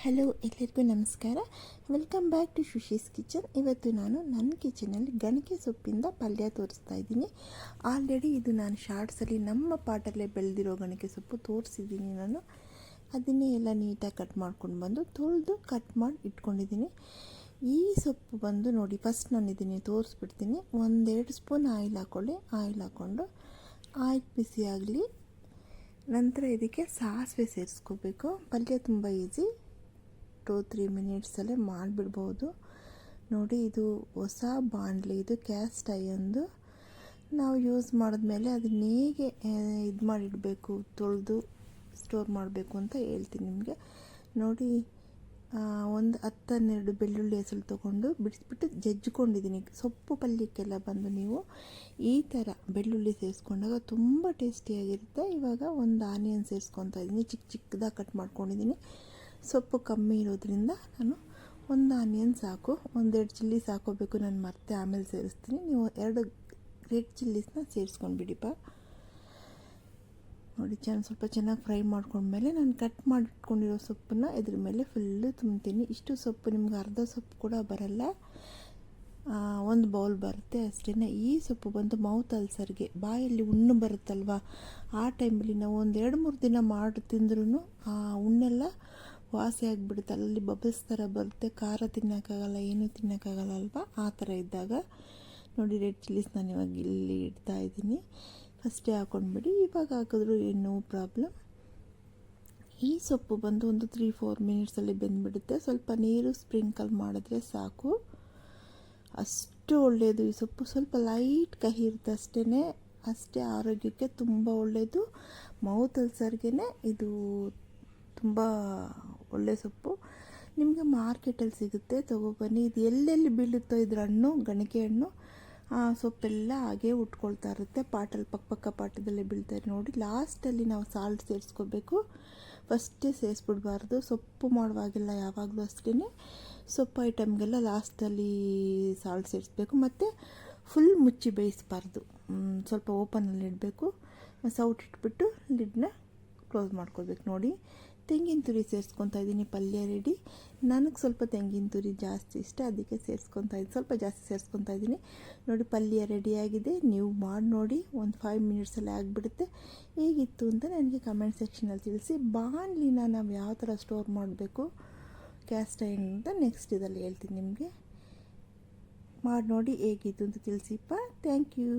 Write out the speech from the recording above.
Hello, ಎಲ್ಲರಿಗೂ ನಮಸ್ಕಾರ. Welcome back to Shushi's kitchen. ಇವತ್ತು ನಾನು ನನ್ನ ಕಿಚನಲ್ಲಿ ಗಣಕೆ ಸೊಪ್ಪಿಂದ ಪಲ್ಯ ತೋರಿಸ್ತಾ ಇದ್ದೀನಿ. ಆಲ್ರೆಡಿ ಇದು ನಾನು ಶಾರ್ಟ್ಸಲ್ಲಿ ನಮ್ಮ ಪಾಟಲ್ಲೇ ಬೆಳೆದಿರೋ ಗಣಕೆ ಸೊಪ್ಪು ತೋರಿಸಿದ್ದೀನಿ. ನಾನು ಅದನ್ನೇ ಎಲ್ಲ ನೀಟಾಗಿ ಕಟ್ ಮಾಡ್ಕೊಂಡು ಬಂದು ತೊಳೆದು ಕಟ್ ಮಾಡಿ ಇಟ್ಕೊಂಡಿದ್ದೀನಿ. ಈ ಸೊಪ್ಪು ಬಂದು ನೋಡಿ, ಫಸ್ಟ್ ನಾನು ಇದನ್ನು ತೋರಿಸ್ಬಿಡ್ತೀನಿ. 1-2 ಸ್ಪೂನ್ ಆಯಿಲ್ ಹಾಕ್ಕೊಳ್ಳಿ. ಆಯಿಲ್ ಹಾಕ್ಕೊಂಡು ಆಯಿಲ್ ಬಿಸಿ ಆಗಲಿ. ನಂತರ ಇದಕ್ಕೆ ಸಾಸಿವೆ ಸೇರಿಸ್ಕೋಬೇಕು. ಪಲ್ಯ ತುಂಬ ಈಸಿ, 2-3 ಮಿನಿಟ್ಸಲ್ಲೇ ಮಾಡಿಬಿಡ್ಬೋದು. ನೋಡಿ, ಇದು ಹೊಸ ಬಾಣಲಿ, ಇದು ಕ್ಯಾಸ್ಟ್ ಐರನ್ದು. ನಾವು ಯೂಸ್ ಮಾಡಿದ್ಮೇಲೆ ಅದನ್ನ ಹೇಗೆ ಇದು ಮಾಡಿಡಬೇಕು, ತೊಳೆದು ಸ್ಟೋರ್ ಮಾಡಬೇಕು ಅಂತ ಹೇಳ್ತೀನಿ ನಿಮಗೆ. ನೋಡಿ, ಒಂದು 10-12 ಬೆಳ್ಳುಳ್ಳಿ ಹೆಸರು ತೊಗೊಂಡು ಬಿಡಿಸ್ಬಿಟ್ಟು ಜಜ್ಜಿಕೊಂಡಿದ್ದೀನಿ. ಸೊಪ್ಪು ಪಲ್ಯಕ್ಕೆಲ್ಲ ಬಂದು ನೀವು ಈ ಥರ ಬೆಳ್ಳುಳ್ಳಿ ಸೇರಿಸ್ಕೊಂಡಾಗ ತುಂಬ ಟೇಸ್ಟಿಯಾಗಿರುತ್ತೆ. ಇವಾಗ ಒಂದು ಆನಿಯನ್ ಸೇರಿಸ್ಕೊತಾ ಇದ್ದೀನಿ, ಚಿಕ್ಕದಾಗಿ ಕಟ್ ಮಾಡ್ಕೊಂಡಿದ್ದೀನಿ. ಸೊಪ್ಪು ಕಮ್ಮಿ ಇರೋದ್ರಿಂದ ನಾನು ಒಂದು ಆನಿಯನ್ ಸಾಕು. 1-2 ಚಿಲ್ಲೀಸ್ ಹಾಕೋಬೇಕು, ನಾನು ಮತ್ತೆ ಆಮೇಲೆ ಸೇರಿಸ್ತೀನಿ. ನೀವು 2 ರೆಡ್ ಚಿಲ್ಲೀಸ್ನ ಸೇರಿಸ್ಕೊಂಡ್ಬಿಡಿಪ್ಪ. ನೋಡಿ, ಸ್ವಲ್ಪ ಚೆನ್ನಾಗಿ ಫ್ರೈ ಮಾಡ್ಕೊಂಡ್ಮೇಲೆ ನಾನು ಕಟ್ ಮಾಡಿಟ್ಕೊಂಡಿರೋ ಸೊಪ್ಪನ್ನು ಇದ್ರ ಮೇಲೆ ಫುಲ್ಲು ತುಂಬ್ತೀನಿ. ಇಷ್ಟು ಸೊಪ್ಪು ನಿಮ್ಗೆ ಅರ್ಧ ಸೊಪ್ಪು ಕೂಡ ಬರಲ್ಲ, 1 ಬೌಲ್ ಬರುತ್ತೆ ಅಷ್ಟೇ. ಈ ಸೊಪ್ಪು ಬಂದು ಮೌತ್ ಅಲ್ಸರ್ಗೆ, ಬಾಯಲ್ಲಿ ಹುಣ್ಣು ಬರುತ್ತಲ್ವ, ಆ ಟೈಮಲ್ಲಿ ನಾವು 1-2-3 ದಿನ ಮಾಡಿ ತಿಂದ್ರೂ ಆ ಹುಣ್ಣೆಲ್ಲ ವಾಸಿ ಆಗಿಬಿಡುತ್ತೆ. ಅಲ್ಲಿ ಬಬಲ್ಸ್ ಥರ ಬರುತ್ತೆ, ಖಾರ ತಿನ್ನೋಕ್ಕಾಗಲ್ಲ, ಏನೂ ತಿನ್ನೋಕ್ಕಾಗಲ್ಲ ಅಲ್ವಾ. ಆ ಥರ ಇದ್ದಾಗ ನೋಡಿ, ರೆಡ್ ಚಿಲ್ಲೀಸ್ ನಾನು ಇವಾಗ ಇಲ್ಲಿ ಇಡ್ತಾ ಇದ್ದೀನಿ. ಫಸ್ಟೇ ಹಾಕ್ಕೊಂಡ್ಬಿಡಿ, ಇವಾಗ ಹಾಕಿದ್ರೂ ಏನೂ ಪ್ರಾಬ್ಲಮ್. ಈ ಸೊಪ್ಪು ಬಂದು ಒಂದು 3-4 ಮಿನಿಟ್ಸಲ್ಲಿ ಬೆಂದ್ಬಿಡುತ್ತೆ. ಸ್ವಲ್ಪ ನೀರು ಸ್ಪ್ರಿಂಕಲ್ ಮಾಡಿದ್ರೆ ಸಾಕು, ಅಷ್ಟು ಒಳ್ಳೆಯದು ಈ ಸೊಪ್ಪು. ಸ್ವಲ್ಪ ಲೈಟ್ ಕಹಿ ಇರುತ್ತೆ ಅಷ್ಟೇ ಆರೋಗ್ಯಕ್ಕೆ ತುಂಬ ಒಳ್ಳೆಯದು. ಮೌತ್ ಅಲ್ಸರ್ಗೆ ಇದು ತುಂಬ ಒಳ್ಳೆಯ ಸೊಪ್ಪು. ನಿಮಗೆ ಮಾರ್ಕೆಟಲ್ಲಿ ಸಿಗುತ್ತೆ, ತೊಗೊಬನ್ನಿ. ಇದು ಎಲ್ಲೆಲ್ಲಿ ಬೀಳುತ್ತೋ ಇದ್ರ ಹಣ್ಣು, ಗಣಕೆ ಹಣ್ಣು, ಸೊಪ್ಪೆಲ್ಲ ಹಾಗೇ ಉಟ್ಕೊಳ್ತಾ ಇರುತ್ತೆ. ಪಾಟಲ್ಲಿ ಪಕ್ಕ ಪಾಟದಲ್ಲೇ ಬೀಳ್ತಾರೆ ನೋಡಿ. ಲಾಸ್ಟಲ್ಲಿ ನಾವು ಸಾಲ್ಟ್ ಸೇರಿಸ್ಕೋಬೇಕು, ಫಸ್ಟೇ ಸೇರಿಸ್ಬಿಡ್ಬಾರ್ದು. ಸೊಪ್ಪು ಮಾಡುವಾಗೆಲ್ಲ ಯಾವಾಗಲೂ ಅಷ್ಟೇ, ಸೊಪ್ಪು ಐಟಮ್ಗೆಲ್ಲ ಲಾಸ್ಟಲ್ಲಿ ಸಾಲ್ಟ್ ಸೇರಿಸ್ಬೇಕು. ಮತ್ತು ಫುಲ್ ಮುಚ್ಚಿ ಬೇಯಿಸಬಾರ್ದು, ಸ್ವಲ್ಪ ಓಪನಲ್ಲಿ ಇಡಬೇಕು. ಸೌಟ್ ಇಟ್ಬಿಟ್ಟು ಲಿಡ್ನ ಕ್ಲೋಸ್ ಮಾಡ್ಕೋಬೇಕು. ನೋಡಿ, ತೆಂಗಿನ ತುರಿ ಸೇರಿಸ್ಕೊತಾ ಇದ್ದೀನಿ. ಪಲ್ಯ ರೆಡಿ. ನನಗೆ ಸ್ವಲ್ಪ ತೆಂಗಿನ ತುರಿ ಜಾಸ್ತಿ ಇಷ್ಟ, ಅದಕ್ಕೆ ಸೇರಿಸ್ಕೊತಾ ಇದ್ದೀನಿ, ಸ್ವಲ್ಪ ಜಾಸ್ತಿ ಸೇರಿಸ್ಕೊತಾ ಇದ್ದೀನಿ. ನೋಡಿ, ಪಲ್ಯ ರೆಡಿಯಾಗಿದೆ. ನೀವು ಮಾಡಿ ನೋಡಿ, ಒಂದು 5 ಮಿನಿಟ್ಸಲ್ಲಿ ಆಗಿಬಿಡುತ್ತೆ. ಹೇಗಿತ್ತು ಅಂತ ನನಗೆ ಕಮೆಂಟ್ ಸೆಕ್ಷನಲ್ಲಿ ತಿಳಿಸಿ. ಬಾಣಲಿನ ನಾವು ಯಾವ ಥರ ಸ್ಟೋರ್ ಮಾಡಬೇಕು ಕ್ಯಾಸ್ಟ್ ಐರನ್ ಅಂತ ನೆಕ್ಸ್ಟ್ ಇದರಲ್ಲಿ ಹೇಳ್ತೀನಿ ನಿಮಗೆ. ಮಾಡಿ ನೋಡಿ ಹೇಗಿತ್ತು ಅಂತ ತಿಳಿಸಿಪ್ಪ. Thank you.